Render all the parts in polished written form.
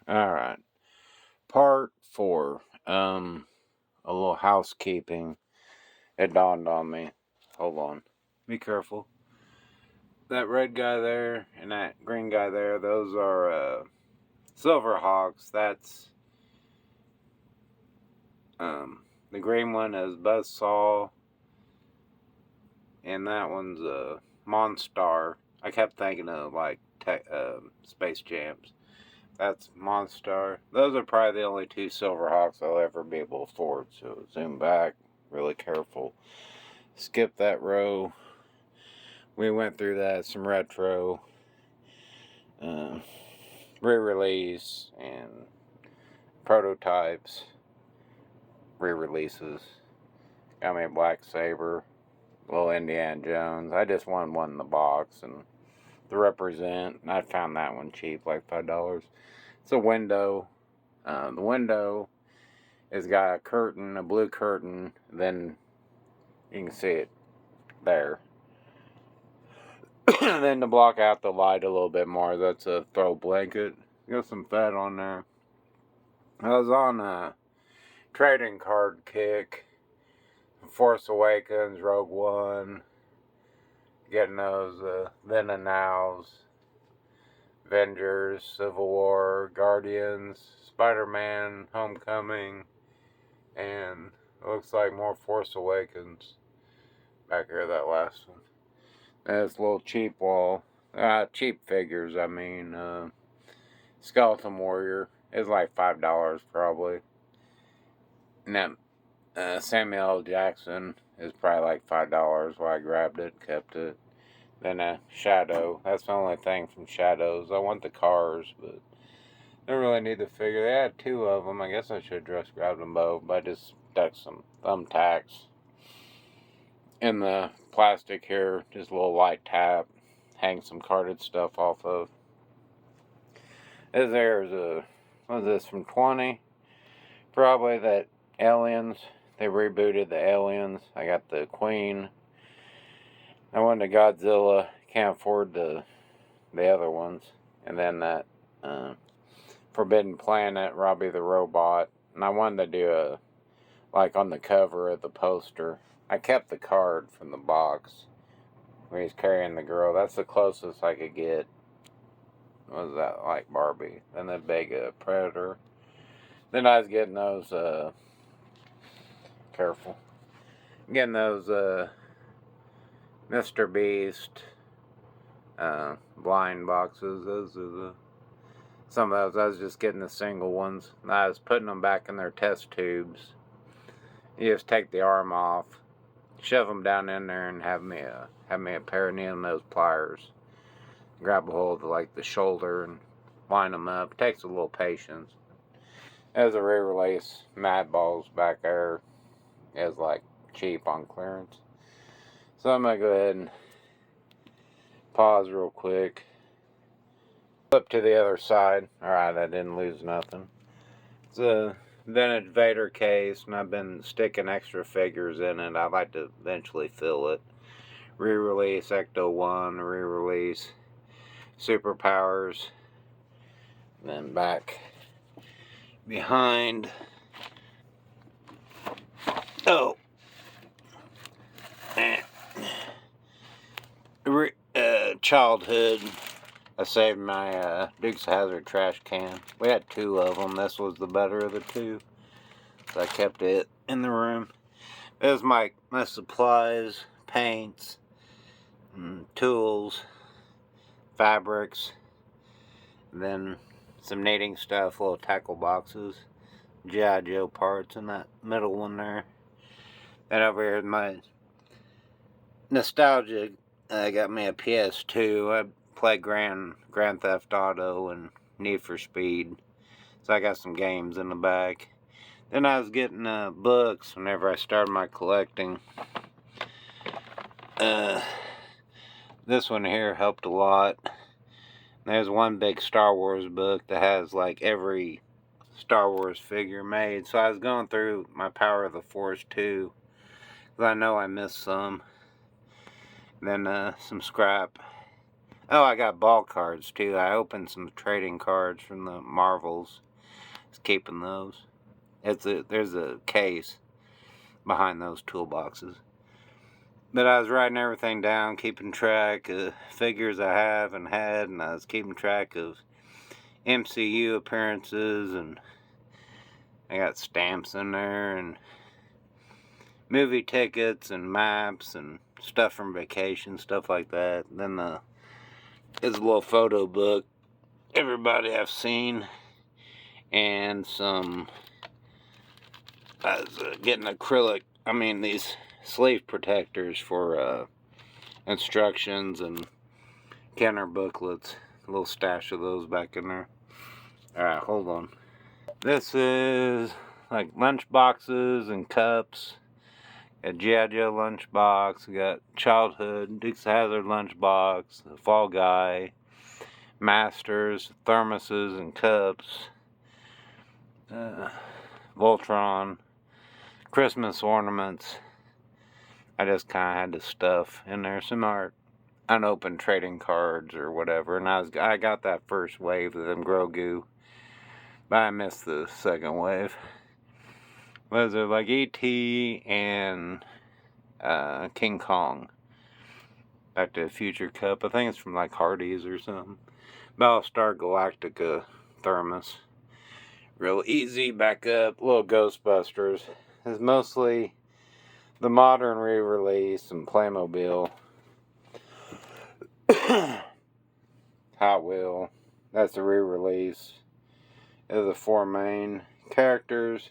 Alright. Part 4. A little housekeeping. It dawned on me. Hold on. Be careful. That red guy there and that green guy there, those are Silverhawks. That's the green one is Buzzsaw, and that one's Monstar. I kept thinking of like Space Jams. That's Monstar. Those are probably the only two Silverhawks I'll ever be able to afford. So zoom back, really careful. Skip that row. We went through that, some retro, re-release, and prototypes, re-releases. Got me a Black Saber, little Indiana Jones. I just wanted one in the box, and the Represent, and I found that one cheap, like $5. It's a window. The window has got a curtain, a blue curtain, then you can see it there. Then to block out the light a little bit more, that's a throw blanket. Got some fat on there. I was on a trading card kick. Force Awakens, Rogue One. Getting those then and nows. Avengers, Civil War, Guardians, Spider-Man, Homecoming, and it looks like more Force Awakens. Back here, that last one. That's a little cheap wall. Cheap figures, I mean. Skeleton Warrior is like $5 probably. And that Samuel L. Jackson is probably like $5 while I grabbed it, kept it. Then a Shadow. That's the only thing from Shadows. I want the cars, but I don't really need the figure. They had two of them. I guess I should have just grabbed them both, but I just stuck some thumbtacks in the plastic here. Just a little light tap. Hang some carded stuff off of. There's what is this, from 20? Probably that Aliens. They rebooted the Aliens. I got the Queen. I went to Godzilla. Can't afford the other ones. And then that Forbidden Planet, Robbie the Robot. And I wanted to do like on the cover of the poster. I kept the card from the box where he's carrying the girl. That's the closest I could get. What was that, like Barbie? Then the big Predator. Then I was getting those, careful. Getting those, Mr. Beast, blind boxes. Those are some of those. I was just getting the single ones. I was putting them back in their test tubes. You just take the arm off, shove them down in there, and have me a pair of needle nose pliers. Grab a hold of like the shoulder and line them up. It takes a little patience. There's a re-release Mad Balls back there. It's like cheap on clearance. So I'm gonna go ahead and pause real quick. Flip to the other side. Alright, I didn't lose nothing. It's a vintage Vader case, and I've been sticking extra figures in it. I'd like to eventually fill it. Re-release Ecto 1, re-release Superpowers. And then back behind. Oh. Childhood. I saved my Dukes of Hazzard trash can. We had two of them. This was the better of the two. So I kept it in the room. There's my supplies, paints, tools, fabrics, and then some knitting stuff, little tackle boxes, G.I. Joe parts in that middle one there. Then over here is my nostalgia. I got me a PS2. I play Grand Theft Auto and Need for Speed. So I got some games in the back. Then I was getting books whenever I started my collecting. This one here helped a lot. There's one big Star Wars book that has like every Star Wars figure made. So I was going through my Power of the Force too, because I know I missed some. Then some scrap Oh, I got ball cards too. I opened some trading cards from the Marvels. Just keeping those. There's a case behind those toolboxes. But I was writing everything down, keeping track of figures I have and had, and I was keeping track of MCU appearances, and I got stamps in there, and movie tickets, and maps, and stuff from vacation, stuff like that. And then there's a little photo book, everybody I've seen, and some, I was getting these sleeve protectors for instructions and Kenner booklets. A little stash of those back in there. Alright, hold on. This is like lunch boxes and cups. Got G.I. Joe lunchbox. We got childhood Dukes of Hazzard lunchbox. The Fall Guy. Masters, thermoses and cups. Voltron. Christmas ornaments. I just kind of had the stuff in there. Some art. Unopened trading cards or whatever, and I got that first wave of them Grogu, but I missed the second wave. Was it like E.T. and King Kong? Back to the Future Cup. I think it's from like Hardee's or something. Battlestar Galactica thermos. Real easy. Back up. Little Ghostbusters. It's mostly the modern re-release and Playmobil. Hot Wheel. That's the re-release. Of the 4 main characters.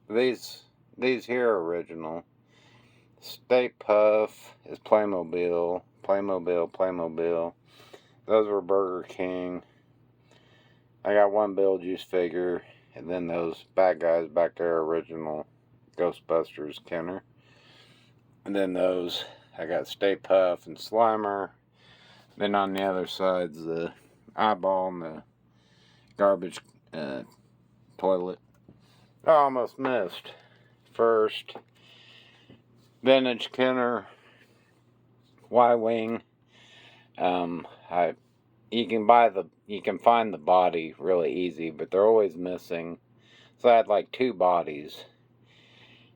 These here are original. Stay Puff is Playmobil. Playmobil. Those were Burger King. I got one Beetlejuice figure. And then those bad guys back there, original Ghostbusters Kenner. And then those, I got Stay Puff and Slimer. Then on the other side's the eyeball and the garbage toilet. I almost missed. First, vintage Kenner Y-wing. You can find the body really easy, but they're always missing. So I had like 2 bodies,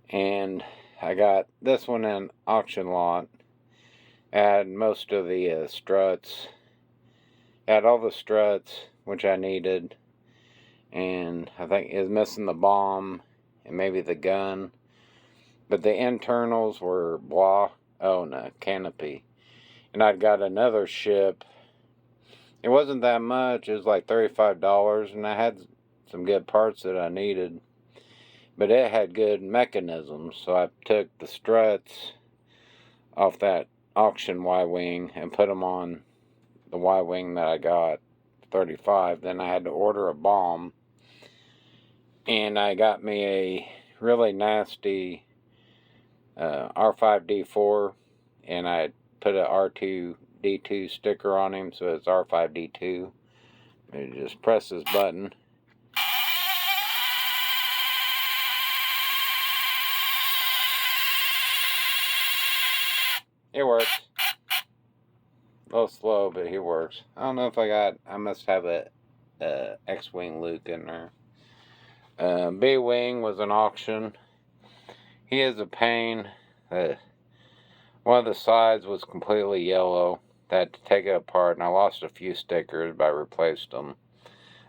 and I got this one in auction lot. Had most of the struts. Had all the struts, which I needed. And I think it was missing the bomb and maybe the gun. But the internals were canopy. And I'd got another ship. It wasn't that much. It was like $35. And I had some good parts that I needed. But it had good mechanisms. So I took the struts off that auction Y-wing and put them on the Y-wing that I got, 35. Then I had to order a bomb, and I got me a really nasty R5D4, and I put a R2D2 sticker on him, so it's R5D2. You just press this button. It works. A little slow, but he works. I don't know if I must have a X-Wing Luke in there. B-Wing was an auction. He is a pain. One of the sides was completely yellow. I had to take it apart, and I lost a few stickers, but I replaced them.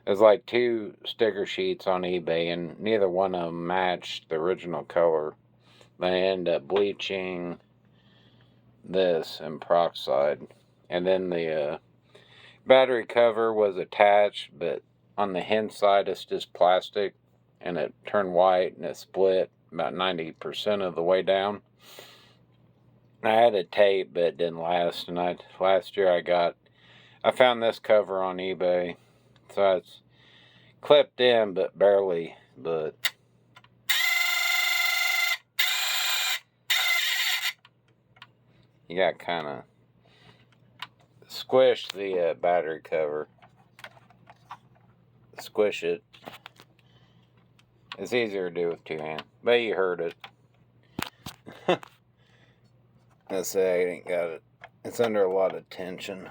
There's like 2 sticker sheets on eBay, and neither one of them matched the original color. They ended up bleaching this in peroxide. And then the battery cover was attached, but on the hinge side it's just plastic, and it turned white and it split about 90% of the way down. I had a tape, but it didn't last. And last year I found this cover on eBay, so it's clipped in, but barely. But you got kind of squish the battery cover. Squish it. It's easier to do with 2 hands, but you heard it. Let's say I ain't got it. It's under a lot of tension.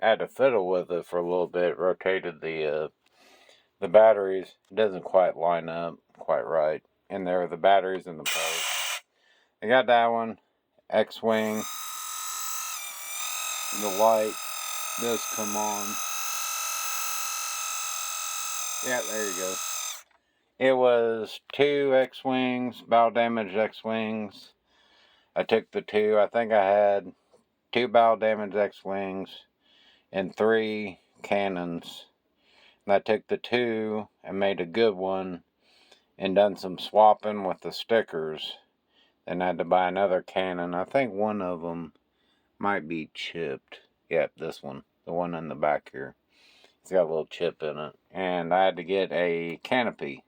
I had to fiddle with it for a little bit. Rotated the batteries. It doesn't quite line up quite right. And there are the batteries in the post. I got that one. X-Wing. The light does come on. Yeah, there you go. It was 2 X-Wings, bow damaged X-Wings. I took the 2. I think I had 2 bow damaged X-Wings and 3 cannons. And I took the 2 and made a good one and done some swapping with the stickers. Then I had to buy another cannon. I think one of them might be chipped. Yep, this one. The one in the back here. It's got a little chip in it. And I had to get a canopy.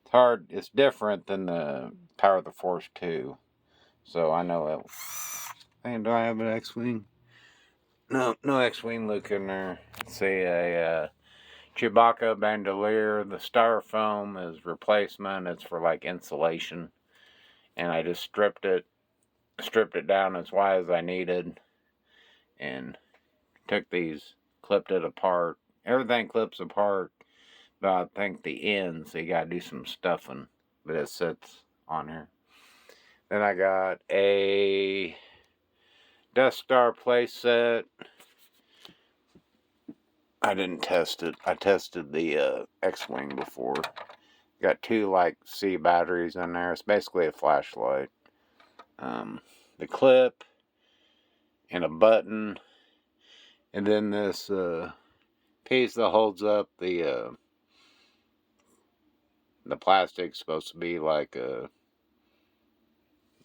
It's hard. It's different than the Power of the Force 2. So I know it. And do I have an X-Wing? No X-Wing look in there. See a Chewbacca bandolier. The styrofoam is replacement. It's for like insulation. And I just stripped it down as wide as I needed. And took these, clipped it apart. Everything clips apart. But I think the ends, so you gotta do some stuffing. But it sits on here. Then I got a Death Star playset. I didn't test it. I tested the X-Wing before. Got 2 like C batteries in there. It's basically a flashlight. The clip and a button, and then this piece that holds up the plastic's supposed to be like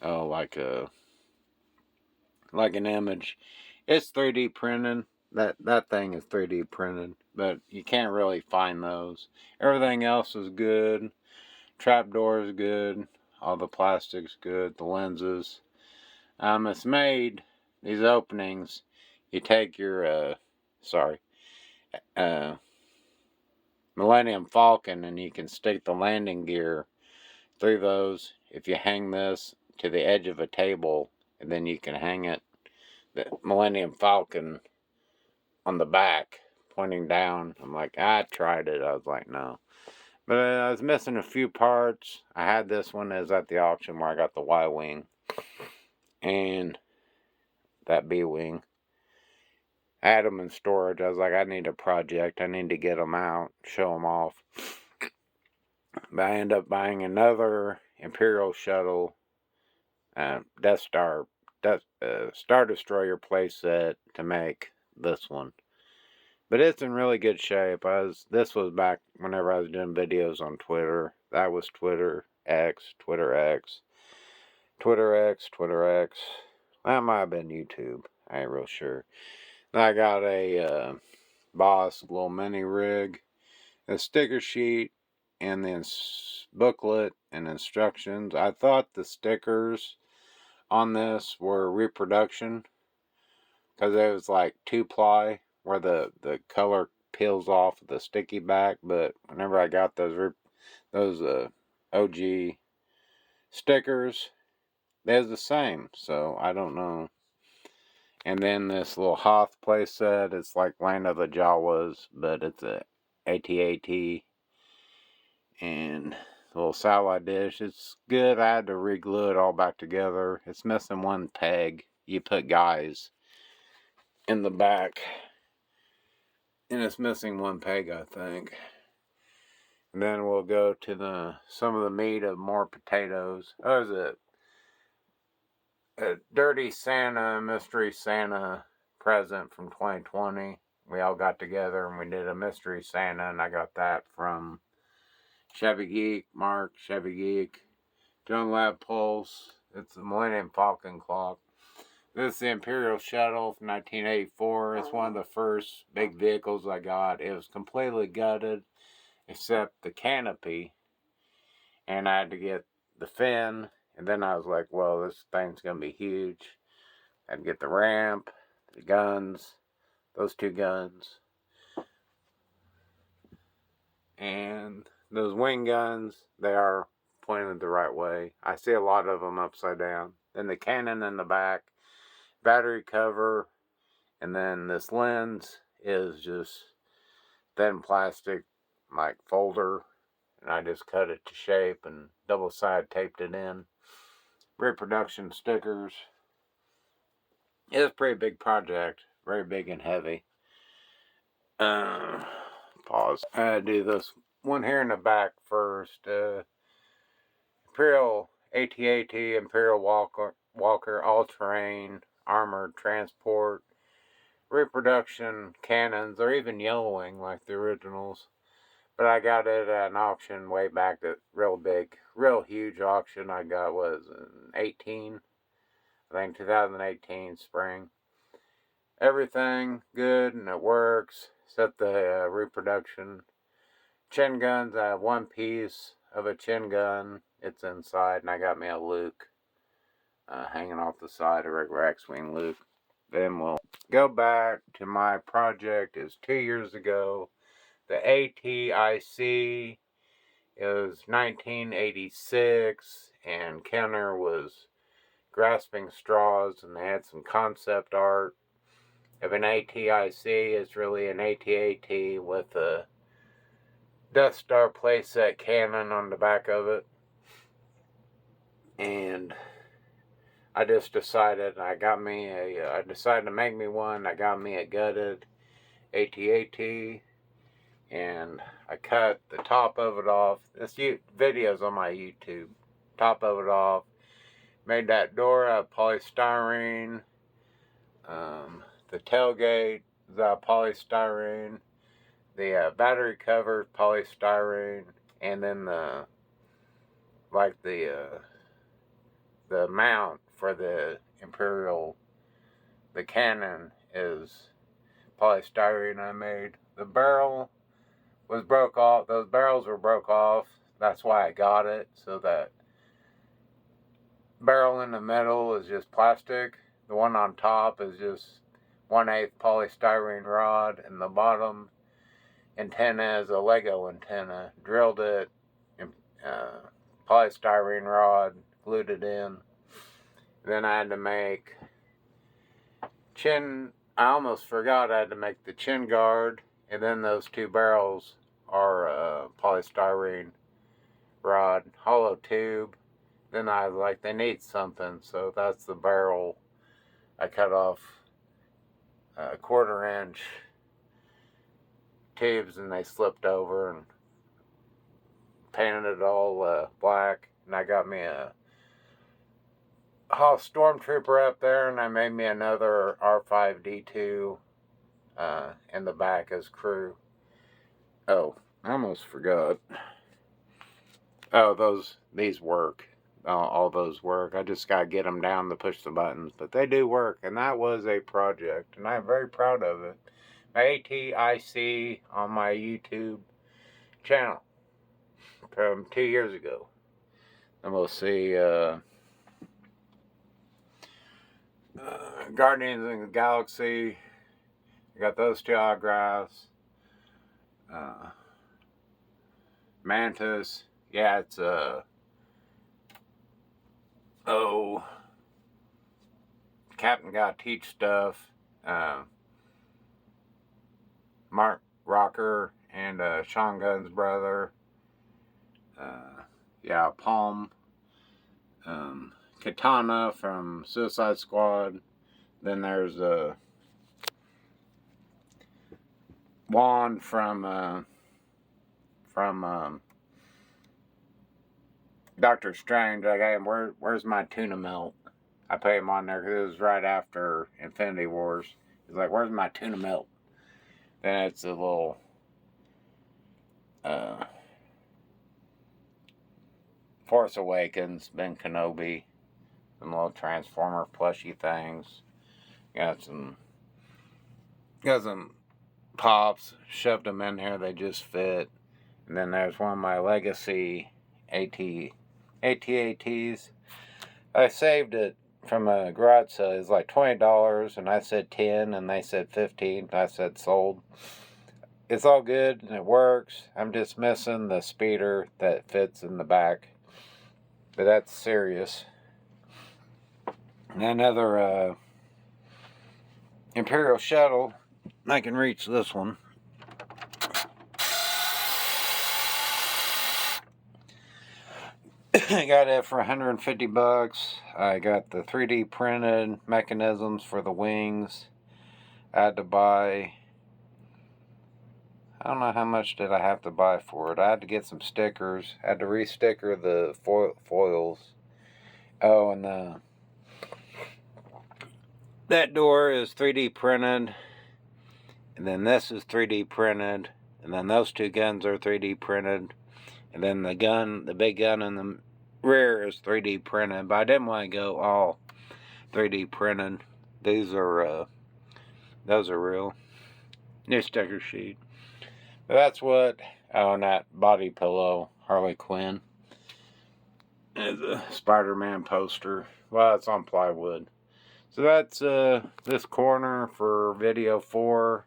like an image. It's 3D printed. That thing is 3D printed, but you can't really find those. Everything else is good. Trapdoor is good. All the plastic's good. The lenses. It's made, these openings, you take your Millennium Falcon, and you can stick the landing gear through those. If you hang this to the edge of a table, and then you can hang it, the Millennium Falcon on the back, pointing down. I'm like, I tried it. I was like, no. But I was missing a few parts. I had this one as at the auction where I got the Y-Wing and that B-Wing. I had them in storage. I was like, I need a project. I need to get them out, show them off. But I ended up buying another Imperial Shuttle Death Star Star Destroyer playset to make this one. But it's in really good shape. This was back whenever I was doing videos on Twitter. That was Twitter X. That might have been YouTube. I ain't real sure. I got a Boss little mini rig, a sticker sheet, and the booklet and instructions. I thought the stickers on this were reproduction because it was like 2-ply where the color peels off the sticky back. But whenever I got those OG stickers, they're the same. So I don't know. And then this little Hoth playset, it's like Land of the Jawas, but it's a AT-AT. And a little salad dish. It's good. I had to re-glue it all back together. It's missing one peg. You put guys in the back. And it's missing one peg, I think. And then we'll go to some of the meat of more potatoes. There's a Dirty Santa, Mystery Santa present from 2020. We all got together and we did a Mystery Santa, and I got that from Chevy Geek, Mark, Chevy Geek, John Lab Pulse. It's the Millennium Falcon clock. This is the Imperial Shuttle from 1984. It's one of the first big vehicles I got. It was completely gutted except the canopy, and I had to get the fin. And then I was like, well, this thing's going to be huge. I had to get the ramp, the guns, those 2 guns, and those wing guns. They are pointed the right way. I see a lot of them upside down. Then the cannon in the back, battery cover, And then this lens is just thin plastic, like folder, and I just cut it to shape and double side taped it in. Reproduction stickers. It was a pretty big project, very big and heavy. Pause. I do this one here in the back first. Imperial AT-AT, Imperial Walker, all-terrain, armored transport, reproduction cannons. They're even yellowing like the originals. But I got it at an auction way back, that real big, real huge auction I got was in 18. I think 2018 spring. Everything good and it works, except the reproduction. Chin guns, I have one piece of a chin gun. It's inside, and I got me a Luke hanging off the side, a regular X-Wing Luke. Then we'll go back to my project. Is 2 years ago. The ATIC is 1986, and Kenner was grasping straws, and they had some concept art of an ATIC. It's really an AT-AT with a Death Star playset cannon on the back of it. And I just decided, I decided to make me one. I got me a gutted AT-AT, and I cut the top of it off. This video's on my YouTube. Top of it off. Made that door out of polystyrene. The tailgate is out of polystyrene. The battery cover, polystyrene, and then the mount for the Imperial, the cannon, is polystyrene I made. The barrel was broke off. Those barrels were broke off. That's why I got it, so that barrel in the middle is just plastic. The one on top is just 1/8 polystyrene rod, and the bottom antenna is a Lego antenna. Drilled it, polystyrene rod, glued it in. Then I had to make chin. I almost forgot I had to make the chin guard, and then those two barrels are polystyrene rod, hollow tube. Then I was like, they need something, so that's the barrel. I cut off 1/4 inch tubes, and they slipped over, and painted it all black. And I got me a Stormtrooper up there, and I made me another R5D2 in the back as crew. Oh, I almost forgot. Oh, these work. All those work. I just gotta get them down to push the buttons, but they do work, and that was a project, and I'm very proud of it. My ATIC on my YouTube channel from 2 years ago. And we'll see Guardians of the Galaxy. I got those two autographs. Mantis. Yeah, it's Captain Gotta Teach stuff. Mark Rocker and Sean Gunn's brother. Yeah, Palm. Katana from Suicide Squad. Then there's Wand from Doctor Strange. I got him. Where's my tuna melt? I put him on there because it was right after Infinity Wars. He's like, where's my tuna melt? Then it's a little Force Awakens, Ben Kenobi, some little Transformer plushy things. Got some pops, shoved them in here, they just fit. And then there's one of my legacy AT-ATs. I saved it from a garage sale. It was like $20, and I said 10, and they said 15. I said sold. It's all good, and it works. I'm just missing the speeder that fits in the back. But that's serious. And another Imperial Shuttle. I can reach this one. I got it for 150 bucks. I got the 3D printed mechanisms for the wings. I had to buy, I don't know how much did I have to buy for it. I had to get some stickers. I had to re-sticker the foils. Oh, and that door is 3D printed. And then this is 3D printed. And then those two guns are 3D printed. And then the big gun in the rear is 3D printed. But I didn't want to go all 3D printed. These are, those are real. New sticker sheet. But that's what, oh, and that body pillow, Harley Quinn. Is a Spider-Man poster. Well, it's on plywood. So that's this corner for video 4.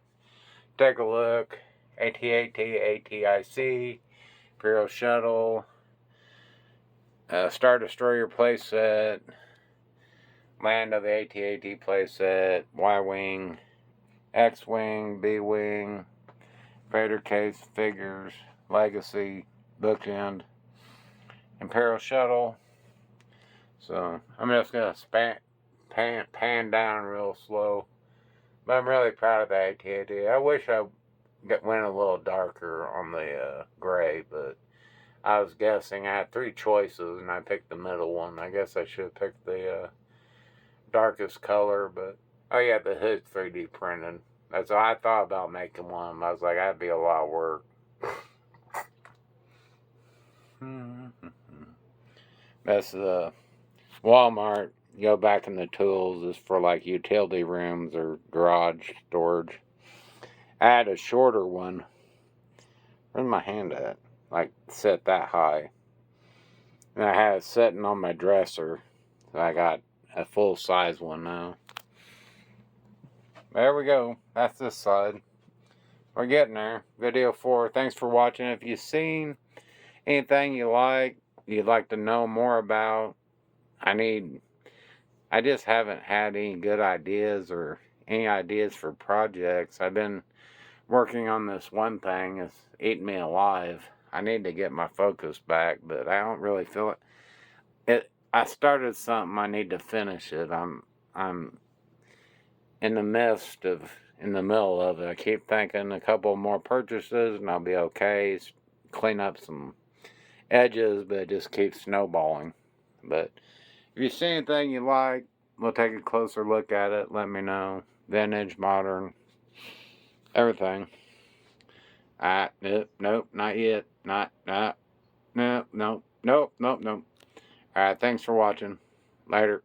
Take a look. AT-AT, ATIC, Imperial Shuttle, Star Destroyer playset, Land of the AT-AT playset, Y-Wing, X-Wing, B-Wing, Vader case figures, Legacy, Bookend, Imperial Shuttle. So I'm just gonna pan down real slow. But I'm really proud of the AT-AT. I wish I went a little darker on the gray, but I was guessing. I had 3 choices, and I picked the middle one. I guess I should have picked the darkest color, but oh yeah, the hood's 3D printed. That's all I thought about making one. I was like, that'd be a lot of work. That's the Walmart. Go back in the tools is for like utility rooms or garage storage. I had a shorter one. Where's my hand at? Like set that high. And I had it sitting on my dresser. So I got a full size one now. There we go. That's this side. We're getting there. Video 4. Thanks for watching. If you've seen anything you'd like to know more about, I just haven't had any good ideas or any ideas for projects. I've been working on this one thing. It's eating me alive. I need to get my focus back, but I don't really feel it. I started something. I need to finish it. I'm in the middle of it. I keep thinking a couple more purchases and I'll be okay. Clean up some edges, but it just keeps snowballing. But if you see anything you like, we'll take a closer look at it. Let me know. Vintage, modern, everything. Nope, not yet. Nope. Alright, thanks for watching. Later.